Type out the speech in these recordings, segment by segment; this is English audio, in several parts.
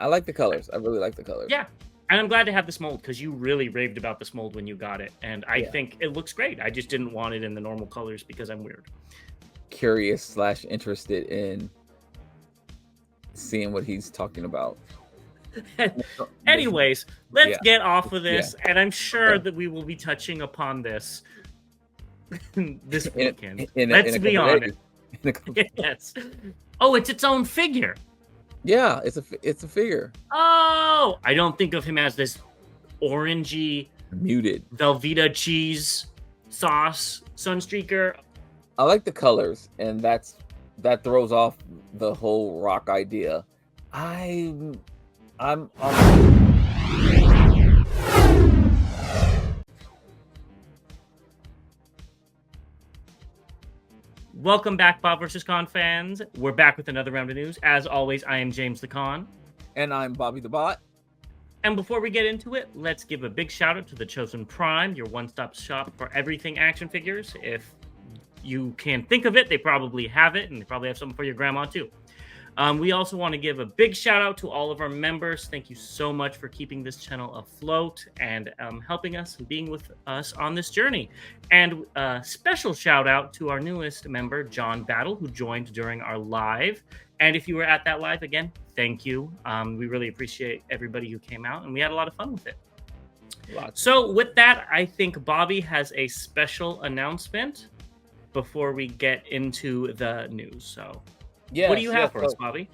I like the colors. I really like the colors. Yeah. And I'm glad to have this mold because you really raved about this mold when you got it. And I think it looks great. I just didn't want it in the normal colors because I'm weird. Curious / interested in seeing what he's talking about. Anyways, let's get off of this. And I'm sure that we will be touching upon this this weekend. Let's be honest. Yes. Oh, it's its own figure. Yeah, it's a figure. Oh, I don't think of him as this orangey muted Velveeta cheese sauce Sunstreaker. I like the colors, and that throws off the whole rock idea. I'm Welcome back, Bob vs. Con fans. We're back with another round of news. As always, I am James the Con. And I'm Bobby the Bot. And before we get into it, let's give a big shout out to the Chosen Prime, your one-stop shop for everything action figures. If you can think of it, they probably have it, and they probably have something for your grandma too. We also want to give a big shout out to all of our members. Thank you so much for keeping this channel afloat and helping us and being with us on this journey. And a special shout out to our newest member, John Battle, who joined during our live. And if you were at that live, again, thank you. We really appreciate everybody who came out, and we had a lot of fun with it. So with that, I think Bobby has a special announcement before we get into the news. So what do you have for us, Bobby?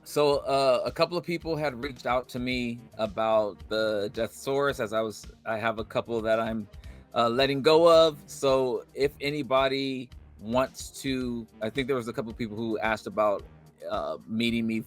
So a couple of people had reached out to me about the Deathsaurus, as I have a couple that I'm letting go of. So if anybody wants to, I think there was a couple of people who asked about meeting me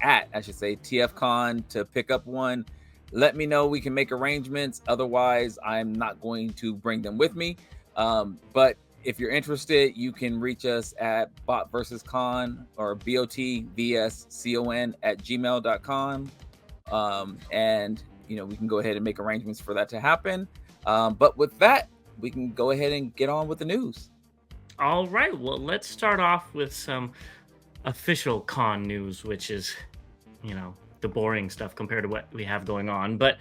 at, I should say, TFCON to pick up one. Let me know. We can make arrangements. Otherwise, I'm not going to bring them with me. But if you're interested, you can reach us at botvscon or botvscon@gmail.com. And, we can go ahead and make arrangements for that to happen. But with that, we can go ahead and get on with the news. All right. Well, let's start off with some official con news, which is, the boring stuff compared to what we have going on. But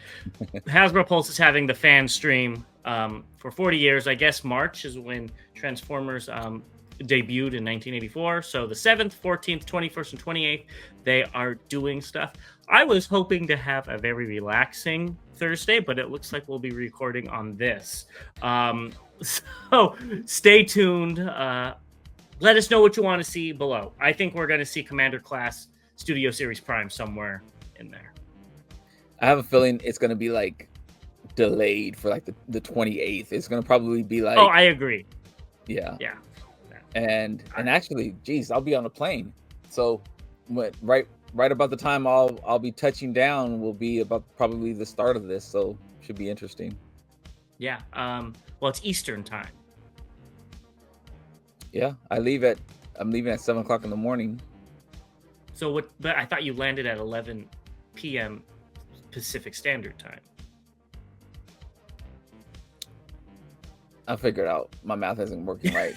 Hasbro Pulse is having the fan stream for 40 years. I guess March is when Transformers debuted in 1984. So the 7th, 14th, 21st, and 28th, they are doing stuff. I was hoping to have a very relaxing Thursday, but it looks like we'll be recording on this. So stay tuned. Let us know what you want to see below. I think we're going to see Commander Class Studio Series Prime somewhere in there. I have a feeling it's going to be like delayed for like the 28th. It's going to probably be like... Oh, I agree. Yeah. And actually, geez, I'll be on a plane. So right about the time I'll be touching down will be about probably the start of this. So should be interesting. Yeah. Well, it's Eastern time. Yeah, I'm leaving at 7 o'clock in the morning. So what? But I thought you landed at 11 p.m. Pacific Standard Time. I figured out my math isn't working right.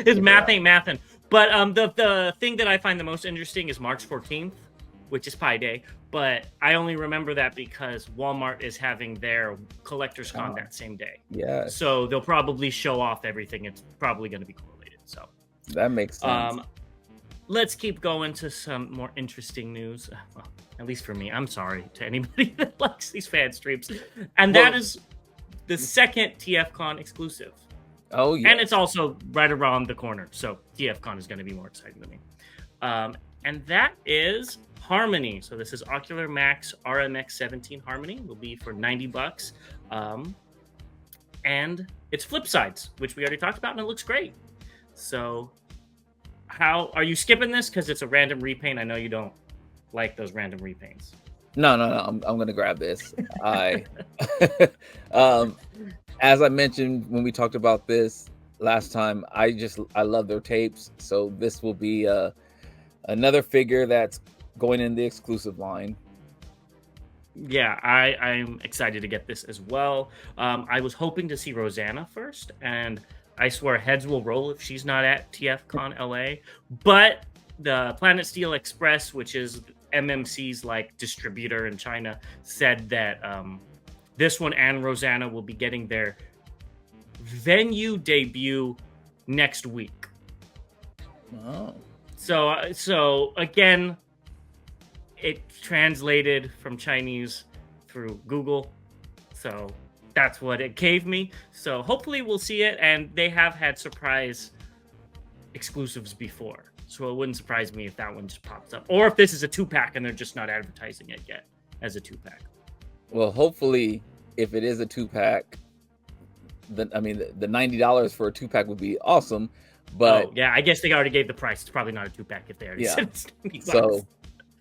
His math ain't mathin'. But the thing that I find the most interesting is March 14th, which is Pi Day. But I only remember that because Walmart is having their Collector's Con that same day. Yeah. So they'll probably show off everything. It's probably going to be correlated. So that makes sense. Let's keep going to some more interesting news. Well, at least for me. I'm sorry to anybody that likes these fan streams. And that is the second TFCON exclusive. Oh, yeah. And it's also right around the corner. So TFCON is going to be more exciting to me. And that is Harmony. So this is Ocular Max RMX 17 Harmony. Will be for $90. And it's flip sides, which we already talked about, and it looks great. So how are you skipping this because it's a random repaint? I know you don't like those random repaints. No. I'm gonna grab this. As I mentioned when we talked about this last time, I love their tapes. So this will be another figure that's going in the exclusive line. Yeah, I'm excited to get this as well. I was hoping to see Rosanna first, and I swear heads will roll if she's not at TFCon LA. But the Planet Steel Express, which is MMC's like distributor in China said that this one and Rosanna will be getting their venue debut next week. Oh. So again, it translated from Chinese through Google. So that's what it gave me. So hopefully we'll see it. And they have had surprise exclusives before. So it wouldn't surprise me if that one just pops up. Or if this is a 2-pack and they're just not advertising it yet as a 2-pack. Well, hopefully, if it is a 2-pack, the $90 for a 2-pack would be awesome. But yeah, I guess they already gave the price. It's probably not a 2-pack if they already said it's $90.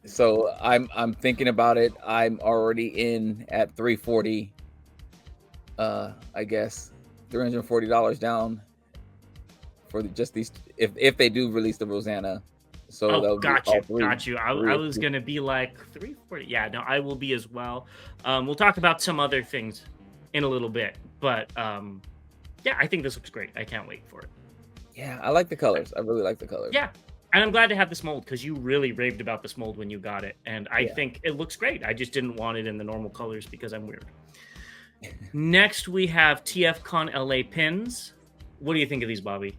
So I'm thinking about it. I'm already in at $340. I guess $340 down for just these. If they do release the Rosanna. So got you. I was gonna be like $340. Yeah, no, I will be as well. We'll talk about some other things in a little bit, but yeah, I think this looks great. I can't wait for it. Yeah, I like the colors. I really like the colors. Yeah. And I'm glad to have this mold because you really raved about this mold when you got it. And I think it looks great. I just didn't want it in the normal colors because I'm weird. Next, we have TFCON LA pins. What do you think of these, Bobby?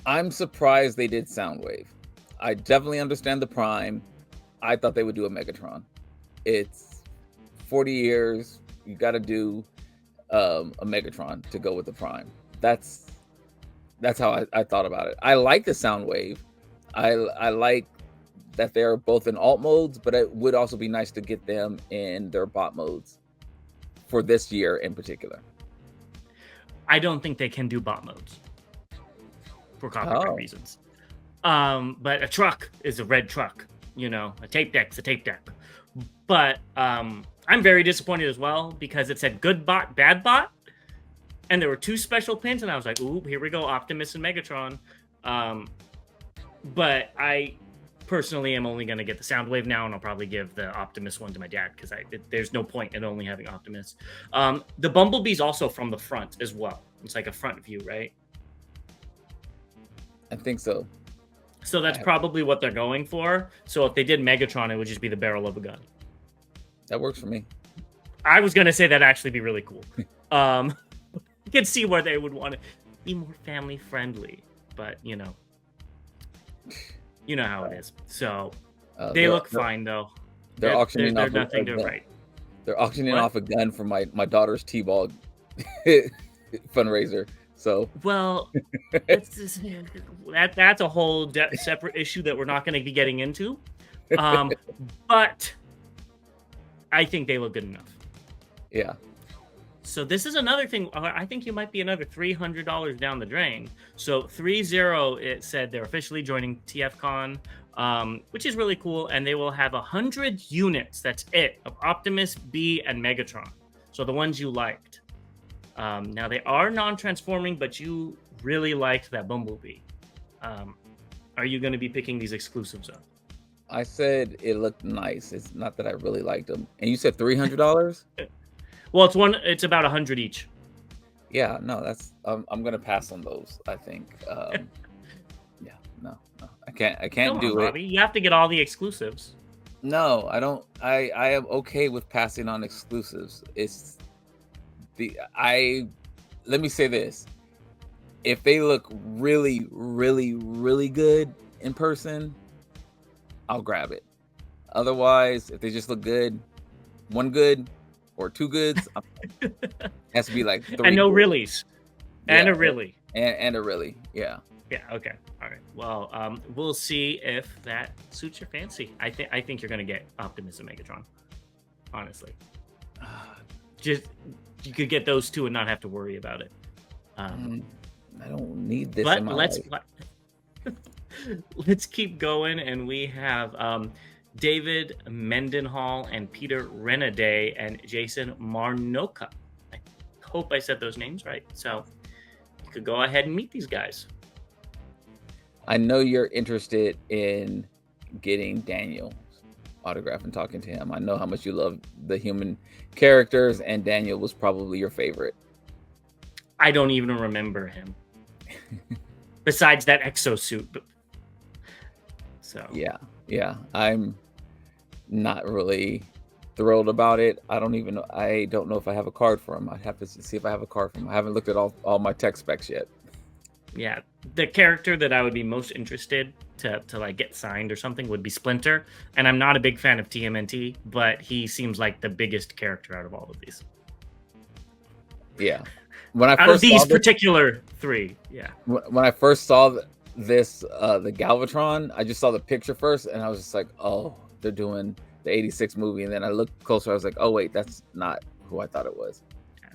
I'm surprised they did Soundwave. I definitely understand the Prime. I thought they would do a Megatron. It's 40 years. You got to do a Megatron to go with the Prime. That's how I thought about it. I like the Soundwave. I like that they're both in alt modes, but it would also be nice to get them in their bot modes for this year in particular. I don't think they can do bot modes for copyright reasons. But a truck is a red truck. A tape deck's a tape deck. But I'm very disappointed as well because it said good bot, bad bot. And there were 2 special pins, and I was like, ooh, here we go, Optimus and Megatron. But I personally am only going to get the Soundwave now, and I'll probably give the Optimus one to my dad, because there's no point in only having Optimus. The Bumblebee's also from the front as well. It's like a front view, right? I think so. So that's probably what they're going for. So if they did Megatron, it would just be the barrel of a gun. That works for me. I was going to say that'd actually be really cool. You can see where they would want to be more family friendly, but you know how it is. So they look fine though. They're auctioning off nothing to write. They're auctioning off a gun for my daughter's T-ball fundraiser. So that's a whole separate issue that we're not going to be getting into. But I think they look good enough. Yeah. So this is another thing. I think you might be another $300 down the drain. So 3-0, it said they're officially joining TFCON, which is really cool. And they will have 100 units. That's it, of Optimus, B, and Megatron. So the ones you liked. Now they are non-transforming, but you really liked that Bumblebee. Are you going to be picking these exclusives up? I said it looked nice. It's not that I really liked them. And you said $300? Well, it's about 100 each. Yeah, no, that's I'm gonna pass on those. I think. Yeah, no, I can't do it. Robbie. You have to get all the exclusives. No, I don't. I am okay with passing on exclusives. Let me say this: if they look really, really, really good in person, I'll grab it. Otherwise, if they just look good, one good or 2 goods, has to be like 3. And no reallys. And a really. And a really, yeah. Yeah, okay. All right. Well, we'll see if that suits your fancy. I think you're going to get Optimus and Megatron. Honestly. Just, you could get those 2 and not have to worry about it. I don't need this in my life. Let's keep going, and we have David Mendenhall and Peter Renaday and Jason Marnoka. I hope I said those names right. So you could go ahead and meet these guys. I know you're interested in getting Daniel's autograph and talking to him. I know how much you love the human characters, and Daniel was probably your favorite. I don't even remember him. Besides that exosuit. So yeah, I'm not really thrilled about it. I don't know if I have a card for him. I'd have to see if I have a card for him. I haven't looked at all my tech specs yet. yeah, the character that I would be most interested to like get signed or something would be Splinter, and I'm not a big fan of TMNT, but he seems like the biggest character out of all of these. Yeah. When I Out of first saw these this, particular three, yeah. when I first saw this, the Galvatron, I just saw the picture first, and I was just like, oh, they're doing the '86 movie, and then I looked closer. I was like, oh wait, that's not who I thought it was.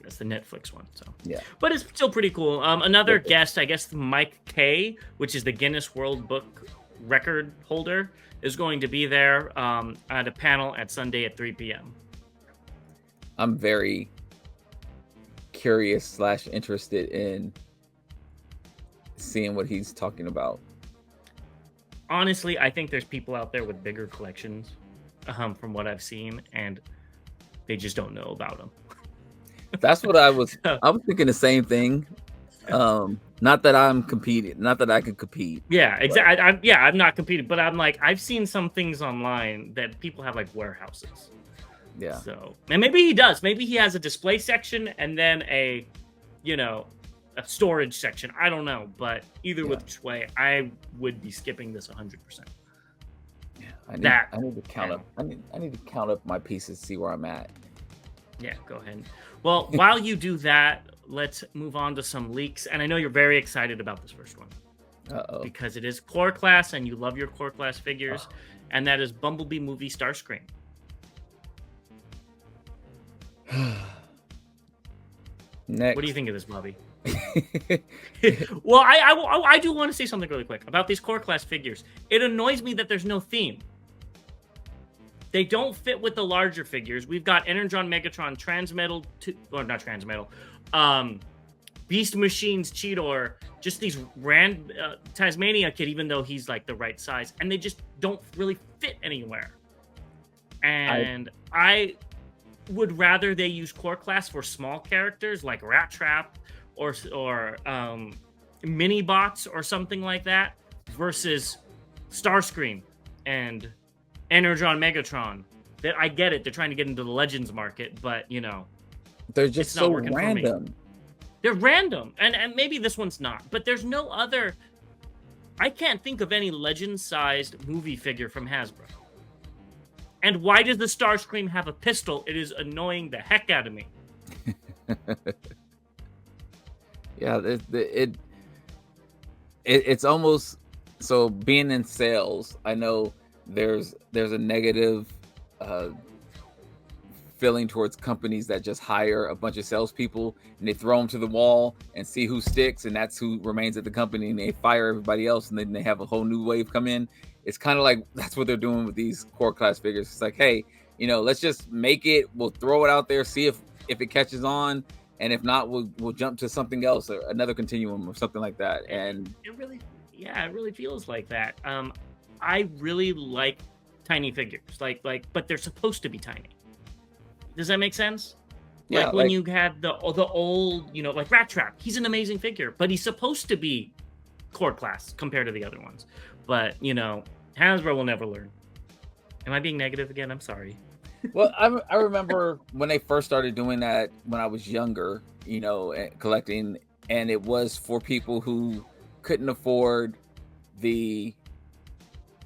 That's the Netflix one. So Yeah, but it's still pretty cool. Another Yeah. guest, I guess, Mike K, which is the Guinness World Book record holder, is going to be there at a panel at Sunday at 3 p.m. I'm very curious / interested in seeing what he's talking about. Honestly, I think there's people out there with bigger collections, from what I've seen, and they just don't know about them. That's what I was thinking the same thing. Not that I'm competing, not that I can compete. Yeah, exactly. I'm not competing, but I'm like, I've seen some things online that people have like warehouses. Yeah. So, and maybe he does. Maybe he has a display section and then a storage section. I don't know, but either which way, I would be skipping this 100%. Yeah, I need to count up. I need to count up my pieces, see where I'm at. Yeah, go ahead. Well, while you do that, let's move on to some leaks. And I know you're very excited about this first one. Uh-oh. Because it is core class and you love your core class figures. And that is Bumblebee movie Starscream. Next. What do you think of this, Bobby? Well, I do want to say something really quick about these core class figures. It annoys me that there's no theme. They don't fit with the larger figures. We've got Energon, Megatron, Beast Machines, Cheetor, just these Tasmania Kid, even though he's like the right size, and they just don't really fit anywhere. And I would rather they use core class for small characters like Rat Trap or mini bots or something like that versus Starscream and Energon Megatron. That I get it, they're trying to get into the Legends market, but they're just so random. They're random, and maybe this one's not, but there's no other. I can't think of any Legends-sized movie figure from Hasbro. And why does the Starscream have a pistol? It is annoying the heck out of me. Yeah, it's almost so. Being in sales, I know there's a negative feeling towards companies that just hire a bunch of salespeople and they throw them to the wall and see who sticks, and that's who remains at the company, and they fire everybody else, and then they have a whole new wave come in. It's kind of like that's what they're doing with these core class figures. It's like, hey, let's just make it. We'll throw it out there, see if it catches on, and if not, we'll jump to something else or another continuum or something like that. And it really feels like that. I really like tiny figures, but they're supposed to be tiny. Does that make sense? Yeah, like when you had the old, like Rat Trap. He's an amazing figure, but he's supposed to be core class compared to the other ones. But Hasbro will never learn. Am I being negative again? I'm sorry. Well, I remember when they first started doing that when I was younger, collecting, and it was for people who couldn't afford the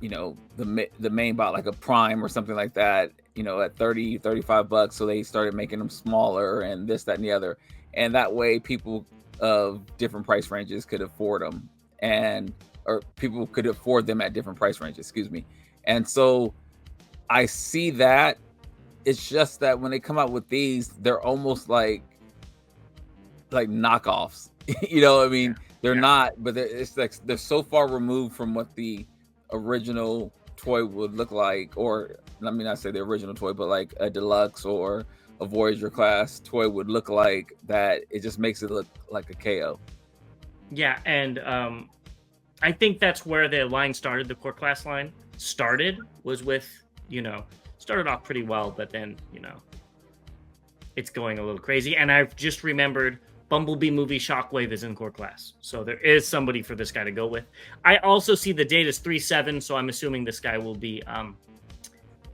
main bot, like a Prime or something like that, at $30-$35. So they started making them smaller and this, that, and the other. And that way people of different price ranges could afford them, or people could afford them at different price ranges, excuse me. And so I see that. It's just that when they come out with these, they're almost like knockoffs. They're not, but it's like they're so far removed from what the original toy would look like, or let me not say the original toy, but like a deluxe or a Voyager class toy would look like, that it just makes it look like a KO. Yeah, and I think that's where the line started. The core class line was with, started off pretty well, but then, it's going a little crazy. And I've just remembered Bumblebee movie Shockwave is in core class. So there is somebody for this guy to go with. I also see the date is 3/7, so I'm assuming this guy will be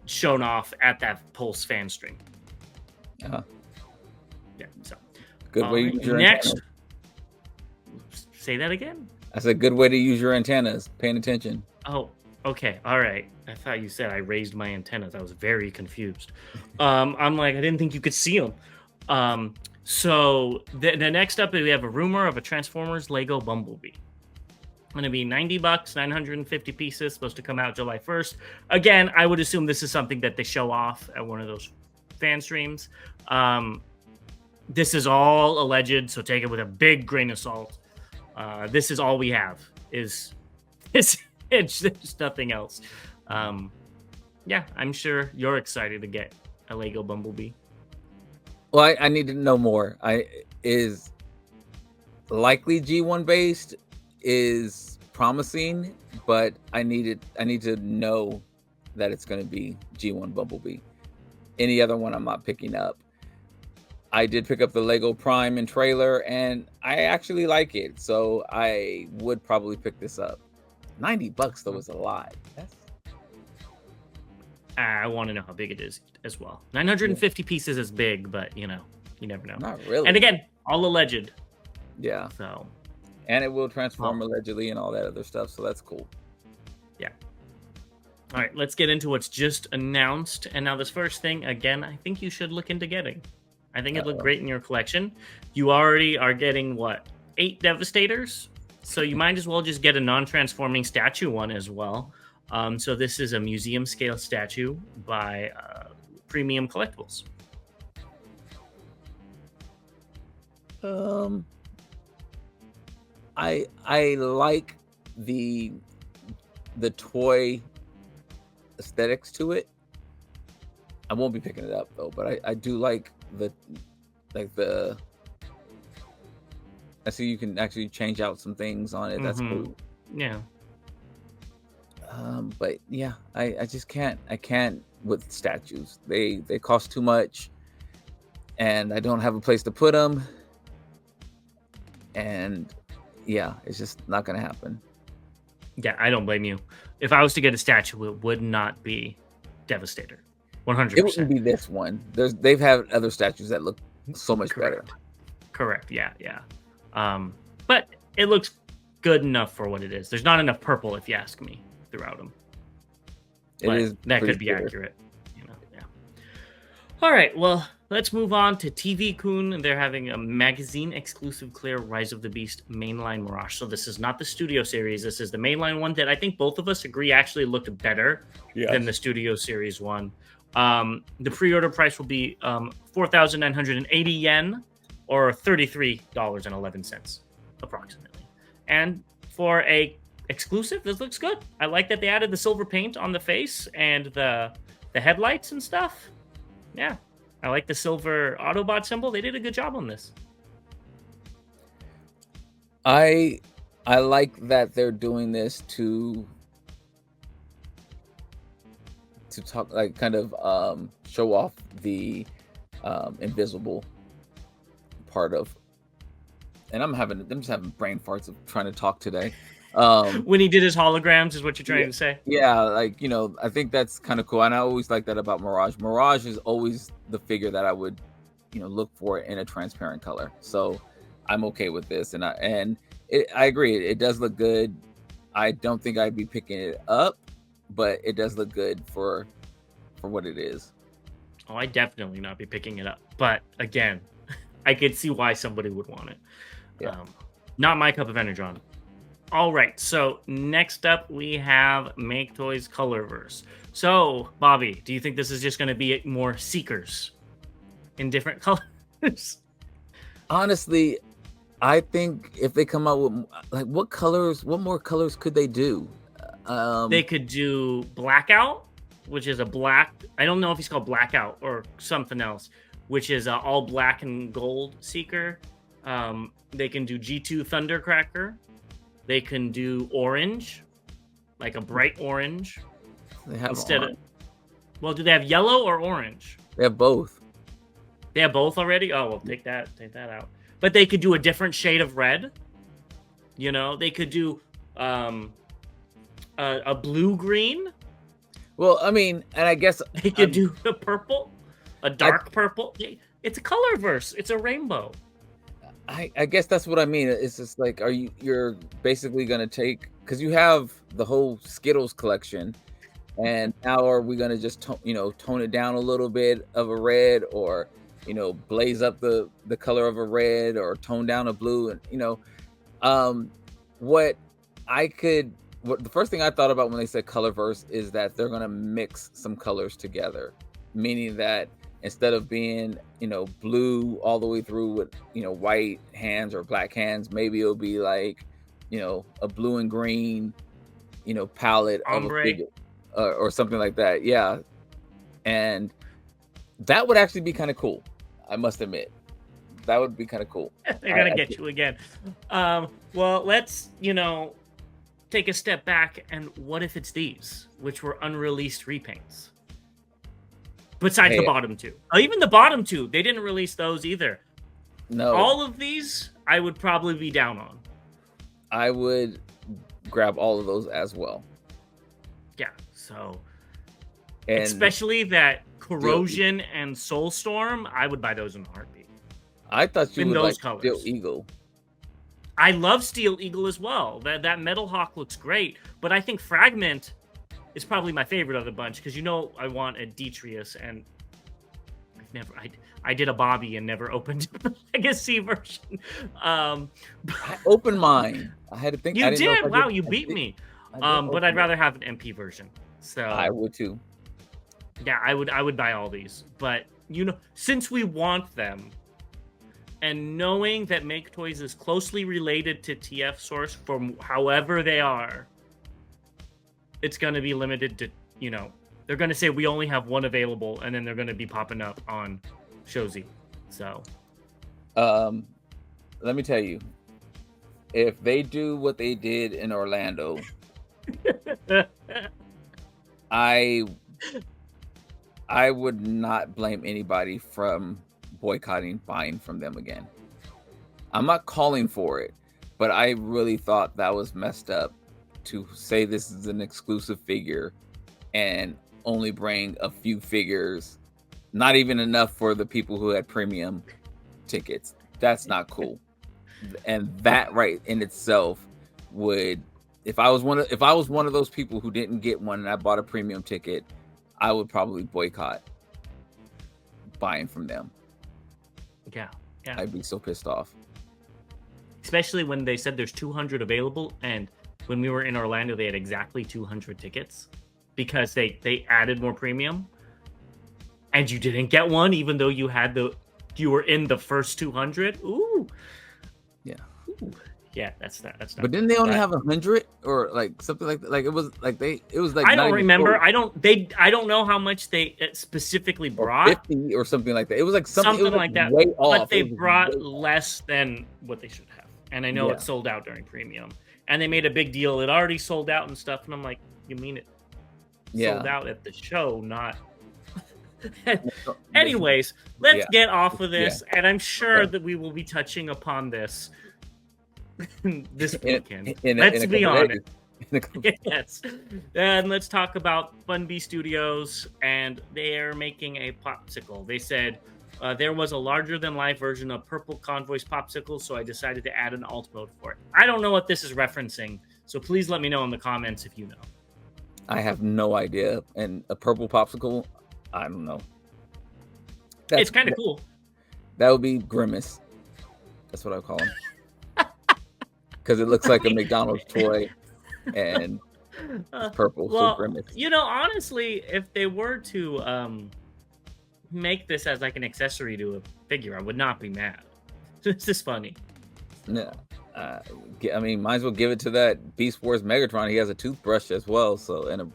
shown off at that Pulse fan stream. Uh-huh. Yeah, so Good way to use your next. antennas. Say that again? That's a good way to use your antennas. Paying attention. Oh, okay. All right. I thought you said I raised my antennas. I was very confused. I'm like, I didn't think you could see them. So the next up, we have a rumor of a Transformers Lego Bumblebee. Going to be $90, 950 pieces, supposed to come out July 1st. Again, I would assume this is something that they show off at one of those fan streams. This is all alleged, so take it with a big grain of salt. This is all we have. It's nothing else. Yeah, I'm sure you're excited to get a Lego Bumblebee. Well, I need to know more. Is likely G1 based, is promising, but I need to know that it's going to be G1 Bumblebee. Any other one I'm not picking up. I did pick up the Lego Prime and trailer, and I actually like it, so I would probably pick this up. $90 though is a lot. I want to know how big it is as well. 950 pieces is big, but you never know. Not really. And again, all alleged. Yeah. So. And it will transform allegedly and all that other stuff, so that's cool. Yeah. All right, let's get into what's just announced. And now this first thing, again, I think you should look into getting. I think it'd look great in your collection. You already are getting, 8 Devastators? So you might as well just get a non-transforming statue one as well. So this is a museum-scale statue by Premium Collectibles. I like the toy aesthetics to it. I won't be picking it up though, but I do like the I see you can actually change out some things on it. That's cool. Yeah. But yeah, I just can't. I can't with statues. They cost too much, and I don't have a place to put them. And yeah, it's just not gonna happen. Yeah, I don't blame you. If I was to get a statue, it would not be Devastator. 100%. It wouldn't be this one. They've had other statues that look so much better. Correct. Yeah. But it looks good enough for what it is. There's not enough purple, if you ask me, throughout them. That could be accurate. Yeah. All right. Well, let's move on to TFCON. They're having a magazine-exclusive clear Rise of the Beast mainline Mirage. So this is not the Studio Series. This is the mainline one that I think both of us agree actually looked better than the Studio Series one. The pre-order price will be 4,980 yen, or $33.11 approximately. And for a exclusive, this looks good. I like that they added the silver paint on the face and the headlights and stuff. Yeah, I like the silver Autobot symbol. They did a good job on this. I like that they're doing this to talk, like, kind of show off the invisible part of. And I'm just having brain farts of trying to talk today. When he did his holograms is what you're trying to say? Yeah, like, I think that's kind of cool. And I always like that about Mirage. Mirage is always the figure that I would, look for in a transparent color. So I'm okay with this. And I agree. It does look good. I don't think I'd be picking it up, but it does look good for what it is. Oh, I'd definitely not be picking it up. But again, I could see why somebody would want it. Yeah. Not my cup of Energon. All right, so next up we have Make Toys Colorverse. So, Bobby, do you think this is just going to be more Seekers in different colors? Honestly, I think if they come out with, what more colors could they do? They could do Blackout, which is a black. I don't know if he's called Blackout or something else, which is all black and gold Seeker. They can do G2 Thundercracker. They can do orange, like a bright orange. They have do they have yellow or orange? They have both. They have both already? Oh, well, take that out. but they could do a different shade of red. You know, they could do a blue green. Well, I mean, and I guess They could do a purple, a dark purple. It's a color verse. It's a rainbow. I guess that's what I mean. It's just like, you're basically gonna take, because you have the whole Skittles collection, and now are we gonna just tone it down a little bit of a red, or blaze up the color of a red, or tone down a blue, and what what the first thing I thought about when they said color verse is that they're gonna mix some colors together, meaning that instead of being blue all the way through with white hands or black hands, maybe it'll be like a blue and green palette of a Ombre. figure, or something like that. Yeah, and that would actually be kind of cool. I must admit, that would be kind of cool. They're gonna get you again. Well, let's take a step back, and what if it's these, which were unreleased repaints? Besides the bottom two. Even the bottom two, they didn't release those either. No. All of these, I would probably be down on. I would grab all of those as well. Yeah, so... And especially that Corrosion and Soulstorm, I would buy those in a heartbeat. I thought you would like colors. Steel Eagle. I love Steel Eagle as well. That Metal Hawk looks great, but I think Fragment is probably my favorite of the bunch, because I want a Detrius, and I did a Bobby and never opened the Legacy version. I opened mine. I had to think. You did? Wow, you beat me. But I'd rather have an MP version. So I would too. Yeah, I would buy all these. But since we want them, and knowing that Make Toys is closely related to TF Source from however they are, it's going to be limited to, they're going to say we only have one available, and then they're going to be popping up on Shozi. So, let me tell you, if they do what they did in Orlando, I would not blame anybody from boycotting buying from them again. I'm not calling for it, but I really thought that was messed up to say this is an exclusive figure and only bring a few figures, not even enough for the people who had premium tickets. That's not cool. And that right in itself would, if I was one of those people who didn't get one and I bought a premium ticket, I would probably boycott buying from them. Yeah. I'd be so pissed off. Especially when they said there's 200 available, and when we were in Orlando, they had exactly 200 tickets because they added more premium, and you didn't get one even though you were in the first 200. Ooh. Yeah. Ooh. Yeah, that's not. But didn't they only have 100 or like something like that? Like it was like I don't remember. I don't know how much they specifically brought. 50 or something like that. It was like something like that. Way off. But they brought less than what they should have. And I know it sold out during premium. And they made a big deal. It already sold out and stuff. And I'm like, you mean it sold out at the show, not... Anyways, let's get off of this. Yeah. And I'm sure that we will be touching upon this this weekend. Let's be honest. Yes. And let's talk about Fun Bee Studios. And they're making a popsicle. They said... there was a larger-than-life version of Purple Convoy's popsicle, so I decided to add an alt mode for it. I don't know what this is referencing, so please let me know in the comments if you know. I have no idea. And a purple popsicle, I don't know. It's kind of cool. That would be Grimace. That's what I call him. Because it looks like a McDonald's toy, and it's purple, so Grimace. Honestly, if they were to... make this as like an accessory to a figure, I would not be mad. This is funny. Yeah, I mean, might as well give it to that Beast Wars Megatron. He has a toothbrush as well, so and a.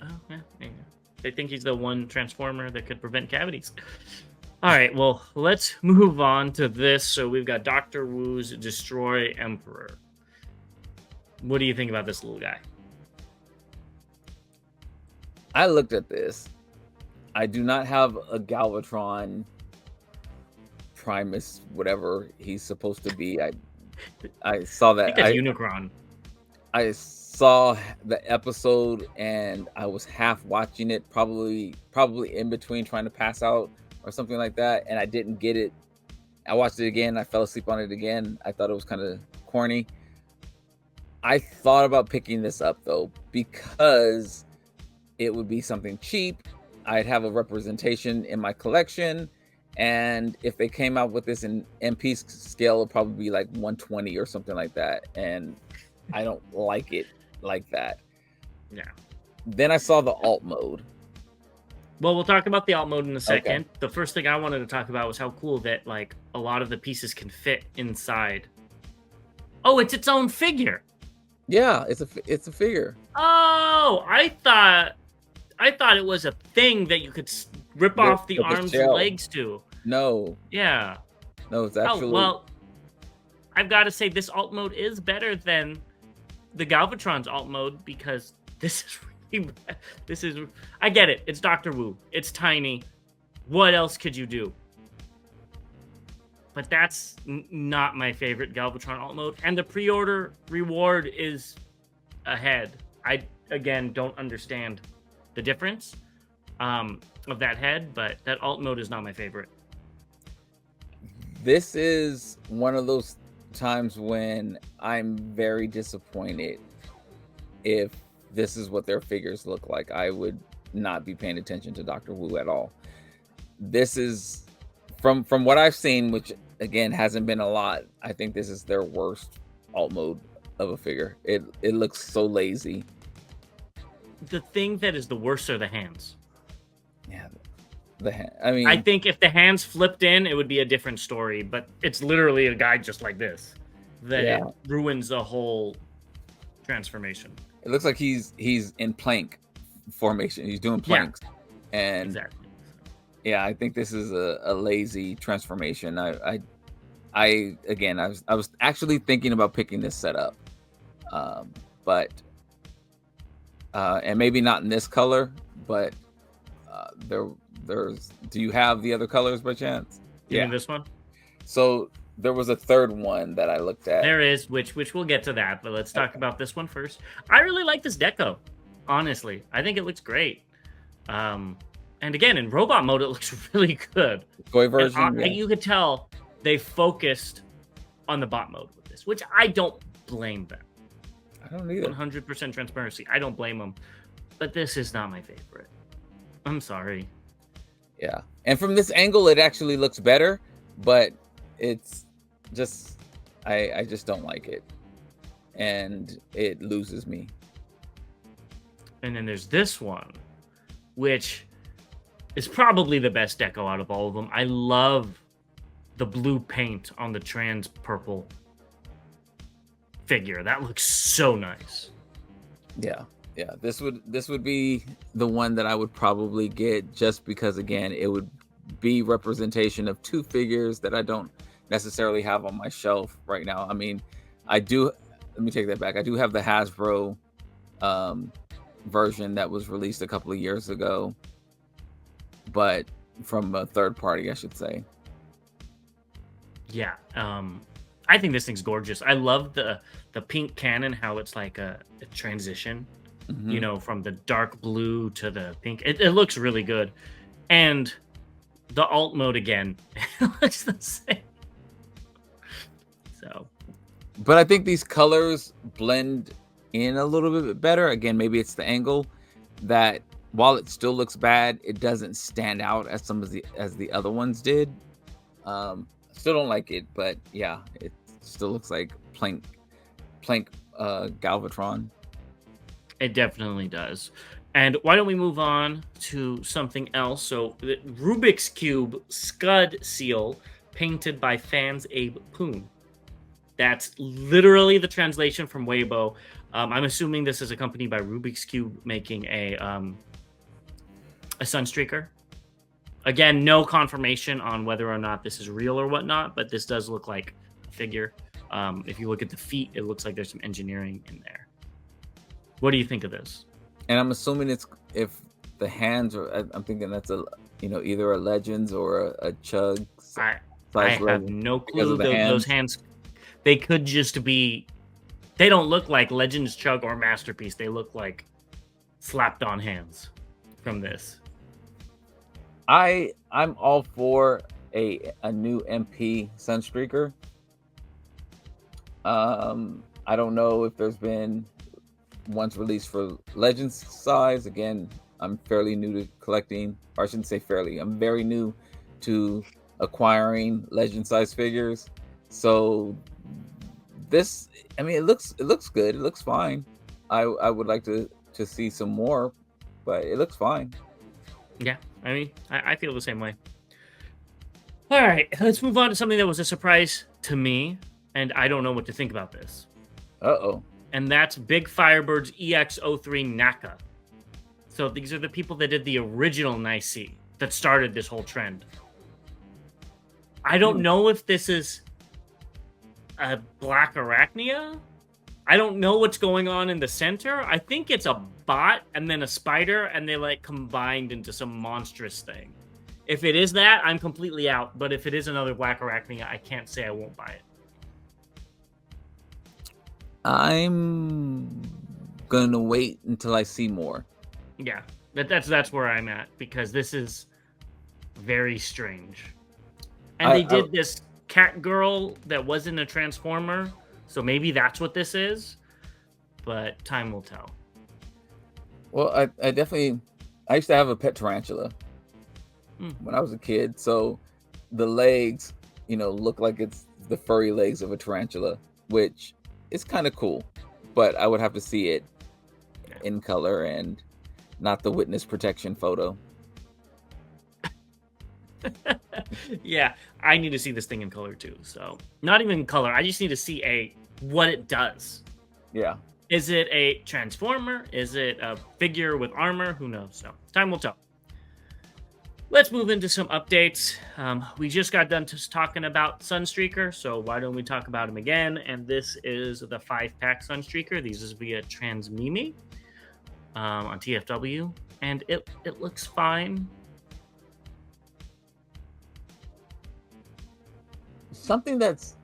Oh yeah. They think he's the one Transformer that could prevent cavities. All right, well, let's move on to this. So we've got Dr. Wu's Destroy Emperor. What do you think about this little guy? I looked at this. I do not have a Galvatron Primus, whatever he's supposed to be. I saw I think that. that's Unicron. I saw the episode and I was half watching it, probably in between trying to pass out or something like that, and I didn't get it. I watched it again. I fell asleep on it again. I thought it was kind of corny. I thought about picking this up though because it would be something cheap. I'd have a representation in my collection, and if they came out with this in MP scale, it'd probably be like 120 or something like that, and I don't like it like that. Yeah. Then I saw the alt mode. Well, we'll talk about the alt mode in a second. Okay. The first thing I wanted to talk about was how cool that like a lot of the pieces can fit inside. Oh, it's its own figure. Yeah, it's a figure. Oh, I thought it was a thing that you could rip off the arms and legs to. No. Yeah. No, it's actually. Oh, well, I've got to say this alt mode is better than the Galvatron's alt mode because this is really. I get it. It's Doctor Wu. It's tiny. What else could you do? But that's not my favorite Galvatron alt mode. And the pre-order reward is ahead. I, again, don't understand the difference of that head, but that alt mode is not my favorite. This is one of those times when I'm very disappointed if this is what their figures look like. I would not be paying attention to Dr. Wu at all. This is from what I've seen, which again hasn't been a lot. I think this is their worst alt mode of a figure. It looks so lazy. The thing that is the worst are the hands. Yeah, I mean, I think if the hands flipped in, it would be a different story. But it's literally a guy just like this that it ruins the whole transformation. It looks like he's in plank formation. He's doing planks, and exactly. Yeah, I think this is a lazy transformation. I was actually thinking about picking this set up, but and maybe not in this color, but there's. Do you have the other colors by chance? You mean this one? So there was a third one that I looked at. There is, which we'll get to that, but let's talk about this one first. I really like this deco. Honestly, I think it looks great. And again, in robot mode, it looks really good. Toy version, you could tell they focused on the bot mode with this, which I don't blame them. I don't either. 100% transparency. I don't blame them. But this is not my favorite. I'm sorry. Yeah. And from this angle, it actually looks better, but it's just, I just don't like it. And it loses me. And then there's this one, which is probably the best deco out of all of them. I love the blue paint on the trans purple figure. That looks so nice. Yeah. This would be the one that I would probably get just because, again, it would be representation of two figures that I don't necessarily have on my shelf right now. I mean, let me take that back. I do have the Hasbro version that was released a couple of years ago, but from a third party, I should say. Yeah, I think this thing's gorgeous. I love the pink cannon, how it's like a transition, you know, from the dark blue to the pink. It looks really good. And the alt mode again, it looks the same. So, but I think these colors blend in a little bit better. Again, maybe it's the angle that while it still looks bad, it doesn't stand out as the other ones did. Still don't like it, but yeah, it still looks like plank Galvatron. It definitely does. And why don't we move on to something else? So the Rubik's Cube Scud Seal painted by Fans Abe Poon. That's literally the translation from Weibo. I'm assuming this is a company by Rubik's Cube making a Sunstreaker. Again, no confirmation on whether or not this is real or whatnot, but this does look like a figure. If you look at the feet, it looks like there's some engineering in there. What do you think of this? And I'm assuming if the hands are, I'm thinking that's either a Legends or a Chug I size have legend no because clue. of the Those hands. hands, they could just be. They don't look like Legends Chug or Masterpiece. They look like slapped on hands from this. I'm all for a new MP Sunstreaker. I don't know if there's been ones released for Legends size. Again, I'm fairly new to collecting, or I shouldn't say fairly. I'm very new to acquiring Legend size figures. So this, I mean, it looks good. It looks fine. I would like to see some more, but it looks fine. Yeah, I mean, I feel the same way. All right, let's move on to something that was a surprise to me, and I don't know what to think about this. Uh-oh. And that's Big Firebird's EX03 NACA. So these are the people that did the original Nicey that started this whole trend. I don't know if this is a black arachnia. I don't know what's going on in the center. I think it's a bot and then a spider, and they like combined into some monstrous thing. If it is that, I'm completely out. But if it is another black arachnia, I can't say I won't buy it. I'm gonna wait until I see more. Yeah, that's where I'm at, because this is very strange. And they did this cat girl that wasn't a transformer, so maybe that's what this is. But time will tell. Well, I definitely, I used to have a pet tarantula when I was a kid, so the legs, look like it's the furry legs of a tarantula, which is kind of cool, but I would have to see it in color and not the witness protection photo. Yeah, I need to see this thing in color too. So not even in color. I just need to see what it does. Yeah. Is it a transformer? Is it a figure with armor? Who knows? So time will tell. Let's move into some updates. We just got done talking about Sunstreaker, so why don't we talk about him again? And this is the 5-pack Sunstreaker. These is via Transmimi on TFW, and it looks fine. Something that's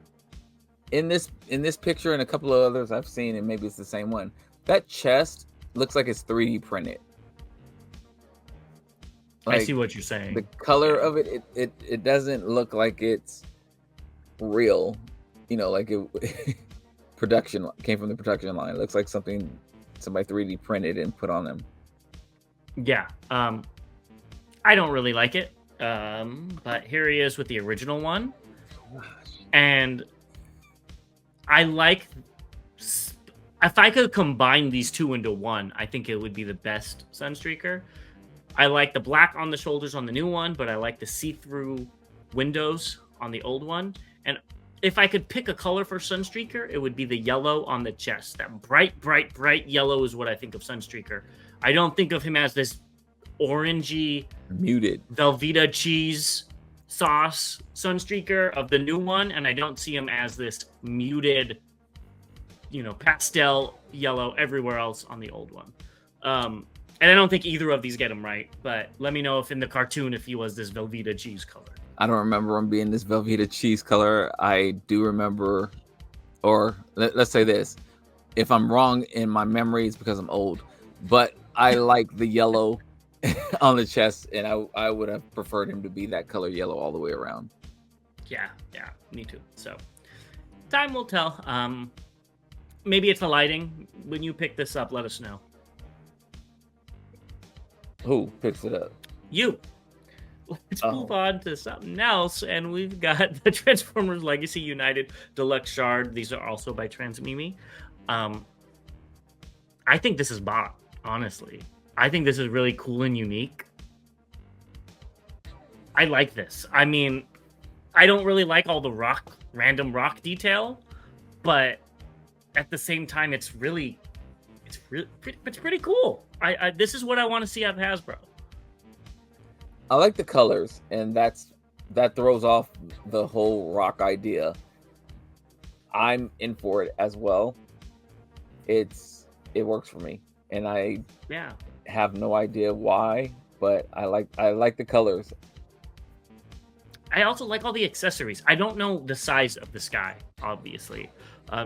in this picture and a couple of others I've seen, and maybe it's the same one. That chest looks like it's 3D printed. Like, I see what you're saying. The color of it doesn't look like it's real. Like it production came from the production line. It looks like something somebody 3D printed and put on them. Yeah. I don't really like it. But here he is with the original one. And I like, if I could combine these two into one, I think it would be the best Sunstreaker. I like the black on the shoulders on the new one, but I like the see-through windows on the old one. And if I could pick a color for Sunstreaker, it would be the yellow on the chest. That bright, bright, bright yellow is what I think of Sunstreaker. I don't think of him as this orangey, muted Velveeta cheese sauce Sunstreaker of the new one, and I don't see him as this muted, pastel yellow everywhere else on the old one. And I don't think either of these get him right, but let me know if in the cartoon if he was this Velveeta cheese color. I don't remember him being this Velveeta cheese color. I do remember, or let's say this, if I'm wrong in my memory, it's because I'm old, but I like the yellow on the chest, and I would have preferred him to be that color yellow all the way around. Yeah, me too. So time will tell. Maybe it's the lighting. When you pick this up, let us know. Who picks it up? You. Let's move on to something else, and we've got the Transformers Legacy United Deluxe Shard. These are also by Transmimi. I think this is bot, honestly. I think this is really cool and unique. I like this. I mean, I don't really like all the random rock detail, but at the same time, it's pretty cool. This is what I want to see out of Hasbro. I like the colors, and that throws off the whole rock idea. I'm in for it as well. It works for me, and I have no idea why, but I like the colors. I also like all the accessories. I don't know the size of this guy, obviously.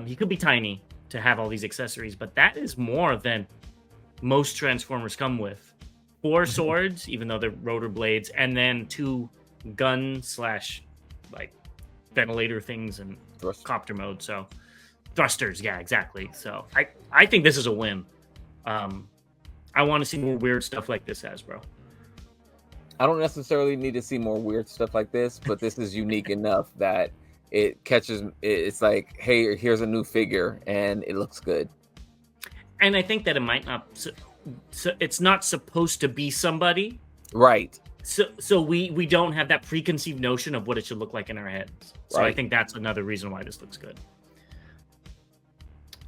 He could be tiny to have all these accessories, but that is more than most Transformers come with. 4 swords, even though they're rotor blades, and then 2 gun slash like ventilator things and copter mode. So thrusters, yeah, exactly. So I think this is a win. I want to see more weird stuff like this, Hasbro. I don't necessarily need to see more weird stuff like this, but this is unique enough that it catches. It's like, hey, here's a new figure, and it looks good. And I think that it might not. So it's not supposed to be somebody, right? So we don't have that preconceived notion of what it should look like in our heads. So right. I think that's another reason why this looks good.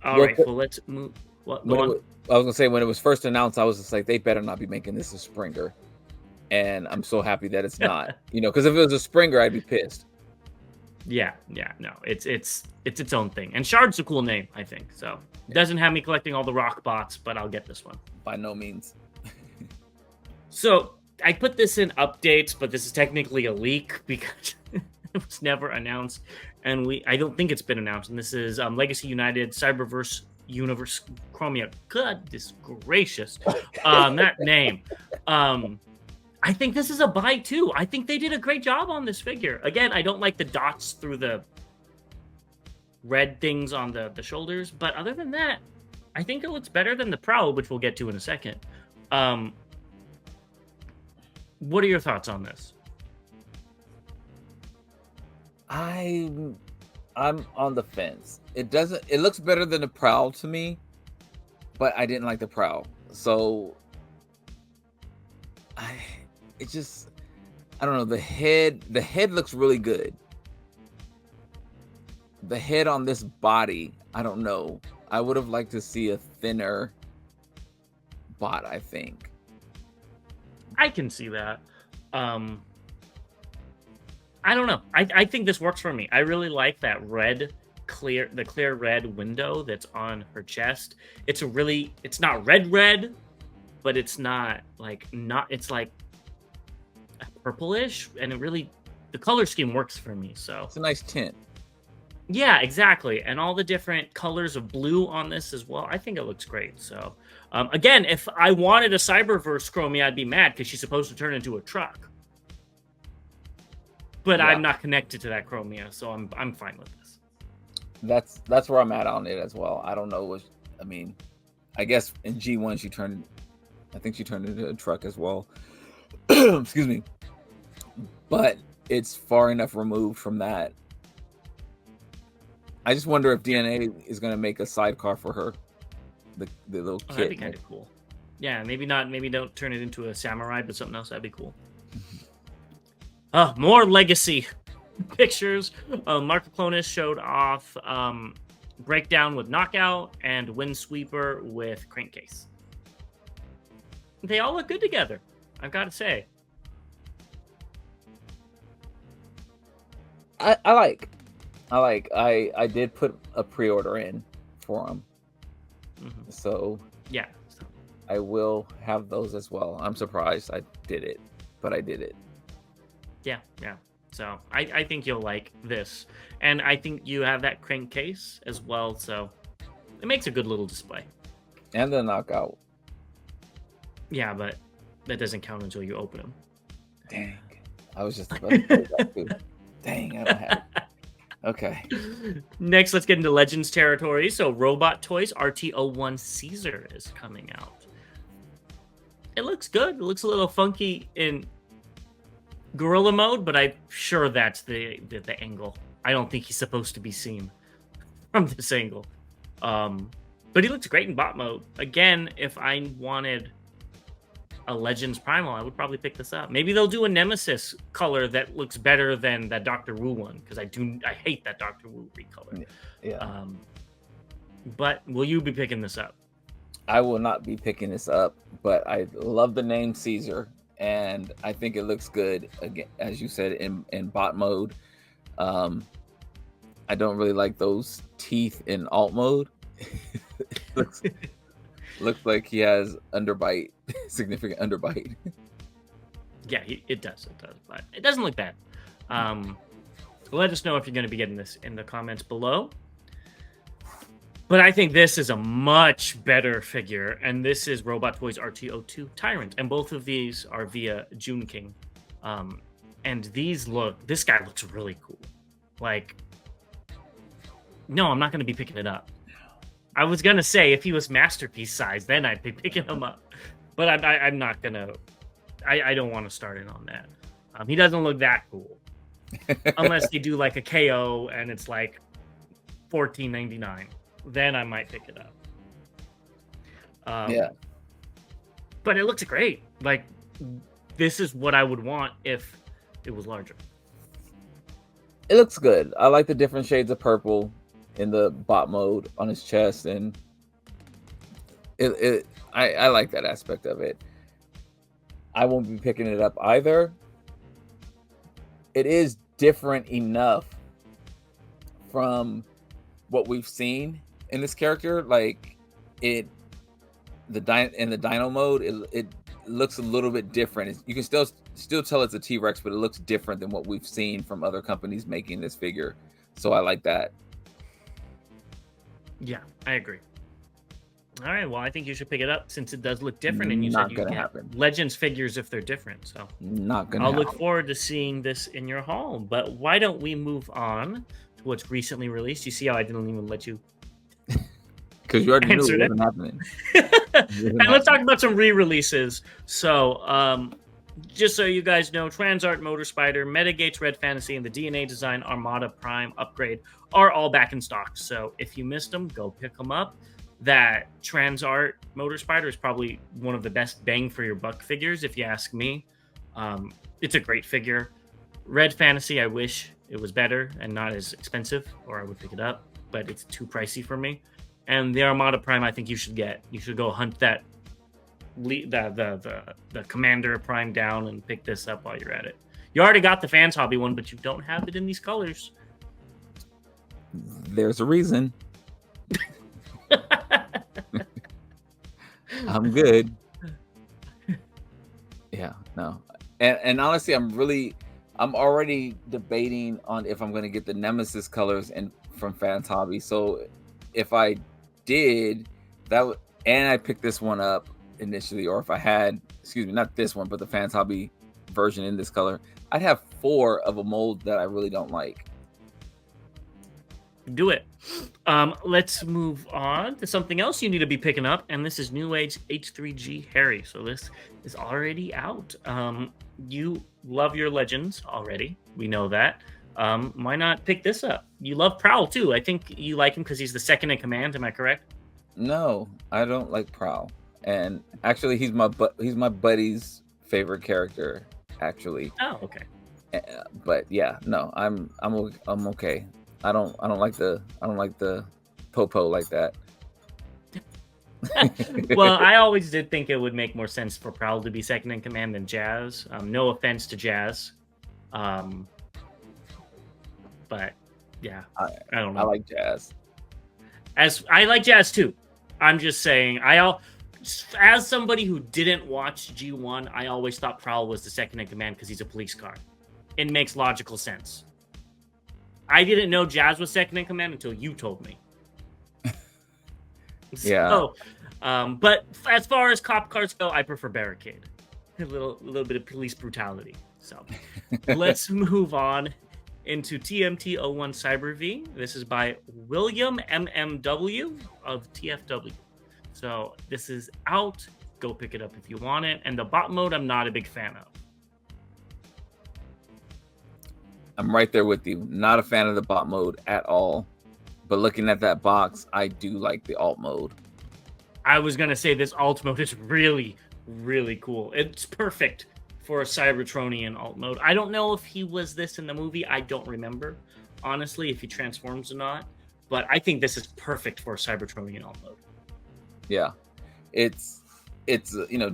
All right, well, let's move. What? Go on. I was gonna say, when it was first announced, I was just like, they better not be making this a Springer. And I'm so happy that it's not, because if it was a Springer, I'd be pissed. Yeah, no, it's its own thing. And Shard's a cool name, I think. So it doesn't have me collecting all the rock bots, but I'll get this one. By no means. So I put this in updates, but this is technically a leak because it was never announced, and I don't think it's been announced. And this is Legacy United Cyberverse Universe Chromia. Goodness gracious, that name. I think this is a buy too. I think they did a great job on this figure. Again, I don't like the dots through the red things on the shoulders, but other than that, I think it looks better than the Prowl, which we'll get to in a second. What are your thoughts on this? I'm on the fence. It looks better than the Prowl to me, but I didn't like the Prowl. So I don't know. The head looks really good. The head on this body, I don't know. I would have liked to see a thinner bot, I think. I can see that. I don't know. I think this works for me. I really like that the clear red window that's on her chest. It's not red, but it's not, it's like purplish, and the color scheme works for me. So it's a nice tint. Yeah, exactly. And all the different colors of blue on this as well. I think it looks great. So again, if I wanted a Cyberverse Chromie, I'd be mad because she's supposed to turn into a truck. But yeah. I'm not connected to that Chromia, so I'm fine with this. That's where I'm at on it as well. I don't know I guess in G1 I think she turned into a truck as well. Excuse me. But it's far enough removed from that. I just wonder if DNA is going to make a sidecar for her. The little kid. That'd be kind of cool. Yeah, maybe not. Maybe don't turn it into a samurai, but something else. That'd be cool. More legacy pictures. Marco Clonus showed off Breakdown with Knockout and Windsweeper with Crankcase. They all look good together, I've got to say. I did put a pre-order in for them. Mm-hmm. So yeah, I will have those as well. I'm surprised I did it, but I did it. Yeah. So I think you'll like this, and I think you have that crankcase as well. So it makes a good little display. And the Knockout. Yeah, but that doesn't count until you open them. Dang, I was just about to say that too. Dang, I don't have it. Okay. Next, let's get into Legends territory. So Robot Toys RT01 Caesar is coming out. It looks good. It looks a little funky in gorilla mode, but I'm sure that's the angle. I don't think he's supposed to be seen from this angle. But he looks great in bot mode. Again, if I wanted a Legends Primal, I would probably pick this up. Maybe they'll do a Nemesis color that looks better than that Doctor Wu one, because I hate that Doctor Wu recolor. Yeah. But will you be picking this up? I will not be picking this up, but I love the name Caesar, and I think it looks good, again, as you said, in bot mode. I don't really like those teeth in alt mode. Looks like he has underbite, significant underbite. Yeah, it does, but it doesn't look bad. Let us know if you're going to be getting this in the comments below. But I think this is a much better figure, and this is Robot Toys RT02 Tyrant, and both of these are via June King. And this guy looks really cool. Like, no, I'm not going to be picking it up. I was going to say if he was masterpiece size, then I'd be picking him up. But I'm not going to. I don't want to start in on that. He doesn't look that cool. Unless they do like a KO and it's like $14.99. Then I might pick it up. Yeah. But it looks great. Like, this is what I would want if it was larger. It looks good. I like the different shades of purple in the bot mode on his chest, and I like that aspect of it. I won't be picking it up either. It is different enough from what we've seen in this character. Like, in the dino mode, it looks a little bit different. You can still tell it's a T-Rex, but it looks different than what we've seen from other companies making this figure. So I like that. Yeah, I agree. All right, well, I think you should pick it up since it does look different, and you Not said you gonna get happen. Legends figures if they're different. So Not gonna I'll happen. look forward to seeing this in your home. But why don't we move on to what's recently released? You see how I didn't even let you Because you already knew answer it it. wasn't happening. And let's talk about some re-releases. So, just so you guys know, Transart Motor Spider, Metagates Red Fantasy, and the DNA Design Armada Prime upgrade are all back in stock. So if you missed them, go pick them up. That Transart Motor Spider is probably one of the best bang for your buck figures, if you ask me. It's a great figure. Red Fantasy, I wish it was better and not as expensive, or I would pick it up, but it's too pricey for me. And the Armada Prime, I think you should get. You should go hunt that the Commander Prime down and pick this up while you're at it. You already got the Fans Hobby one, but you don't have it in these colors. There's a reason. I'm good. Yeah, no. And honestly, I'm already debating on if I'm going to get the Nemesis colors from Fans Hobby. So if I did and I picked this one up initially, or if I had, excuse me, not this one, but the Fans Hobby version in this color, I'd have 4 of a mold that I really don't like. Do it. Let's move on to something else you need to be picking up, and this is New Age H3G Harry. So this is already out. You love your Legends already. We know that. Why not pick this up? You love Prowl too. I think you like him because he's the second in command. Am I correct? No, I don't like Prowl. And actually, he's my buddy's favorite character. Actually. Oh, okay. But yeah, no, I'm okay. I don't like the popo like that. Well, I always did think it would make more sense for Prowl to be second in command than Jazz. No offense to Jazz. But yeah, I don't know. I like Jazz. I like Jazz too. I'm just saying, as somebody who didn't watch G1, I always thought Prowl was the second in command because he's a police car. It makes logical sense. I didn't know Jazz was second in command until you told me. Yeah. So, but as far as cop cars go, I prefer Barricade. A little bit of police brutality. So let's move on into TMT01 Cyber V. This is by William MMW of TFW. So this is out. Go pick it up if you want it. And the bot mode, I'm not a big fan of. I'm right there with you. Not a fan of the bot mode at all. But looking at that box, I do like the alt mode. I was going to say this alt mode is really, really cool. It's perfect for a Cybertronian alt mode. I don't know if he was this in the movie. I don't remember, honestly, if he transforms or not. But I think this is perfect for a Cybertronian alt mode. Yeah. It's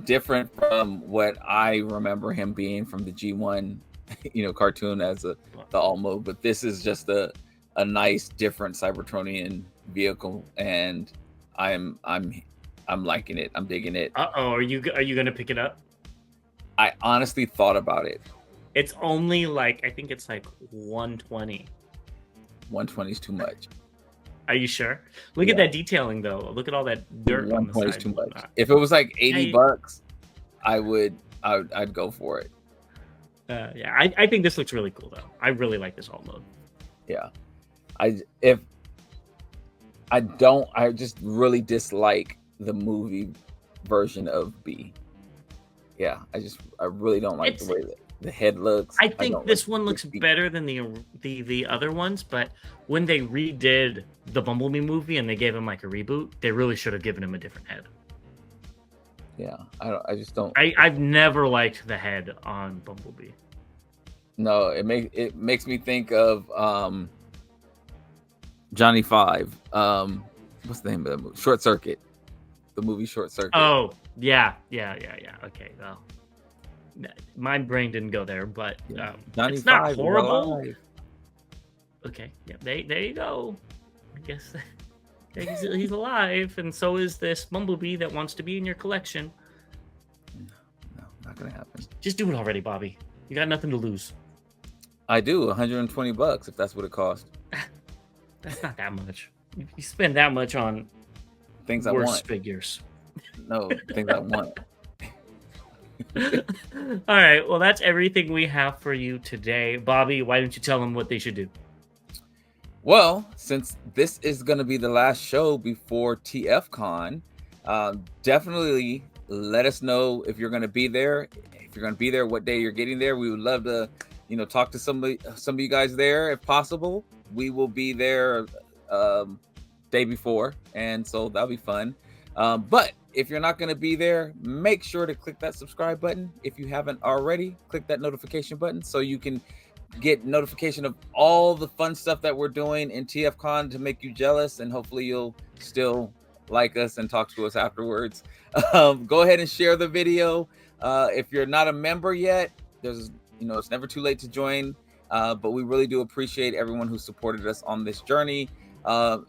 different from what I remember him being from the G1 cartoon as the alt mode, but this is just a nice different Cybertronian vehicle, and I'm liking it. I'm digging it. Are you gonna pick it up? I honestly thought about it, It's only like I think it's like 120. 120 is too much. Are you sure? Look at Yeah. that detailing though. Look at all that dirt on the 120 is side too and much. whatnot. If it was like Yeah, $80, I'd go for it. yeah, I think this looks really cool though. I really like this alt mode. Yeah. I just really dislike the movie version of B. Yeah, I really don't like the It's way that the head looks. I I think don't like this one the looks feet. better than the other ones, but when they redid the Bumblebee movie and they gave him like a reboot, they really should have given him a different head. Yeah, I just don't. I've never liked the head on Bumblebee. No, it makes me think of Johnny Five. What's the name of that movie? Short Circuit. The movie Short Circuit. Oh, yeah. Okay, well, my brain didn't go there, but Johnny it's not Five is horrible. alive. Okay, yeah, there you go. I guess he's alive, and so is this Bumblebee that wants to be in your collection. No, not gonna happen. Just do it already, Bobby. You got nothing to lose. I do $120 if that's what it cost. That's not that much. You spend that much on Things I worse want. figures. No, things I want. All right. Well, that's everything we have for you today. Bobby, why don't you tell them what they should do? Well, since this is going to be the last show before TFCON, definitely let us know if you're going to be there. If you're going to be there, what day you're getting there. We would love to, talk to some of you guys there if possible. We will be there day before, and so that'll be fun. But if you're not going to be there, make sure to click that subscribe button. If you haven't already, click that notification button so you can get notification of all the fun stuff that we're doing in TFCon to make you jealous, and hopefully you'll still like us and talk to us afterwards. Go ahead and share the video. If you're not a member yet, it's never too late to join. But we really do appreciate everyone who supported us on this journey.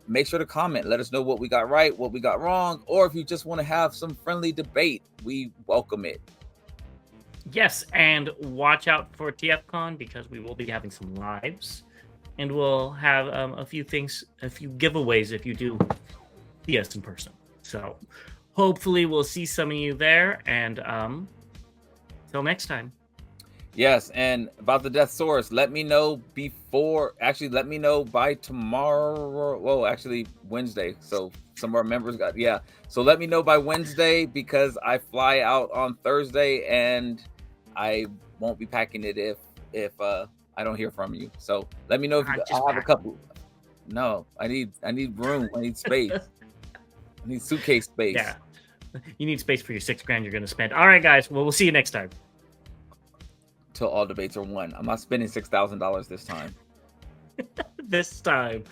Make sure to comment. Let us know what we got right, what we got wrong, or if you just want to have some friendly debate, we welcome it. Yes, and watch out for TFCon because we will be having some lives, and we'll have a few giveaways if you do see us in person. So hopefully we'll see some of you there, and till next time. Yes, and about the Death Source, let me know by tomorrow. Well, actually Wednesday. So some of our members so let me know by Wednesday because I fly out on Thursday and I won't be packing it if I don't hear from you. So let me know if I have a couple. No, I need room. I need space. I need suitcase space. Yeah, you need space for your $6,000 you're going to spend. All right, guys. Well, we'll see you next time. Till all debates are won. I'm not spending $6,000 this time. This time.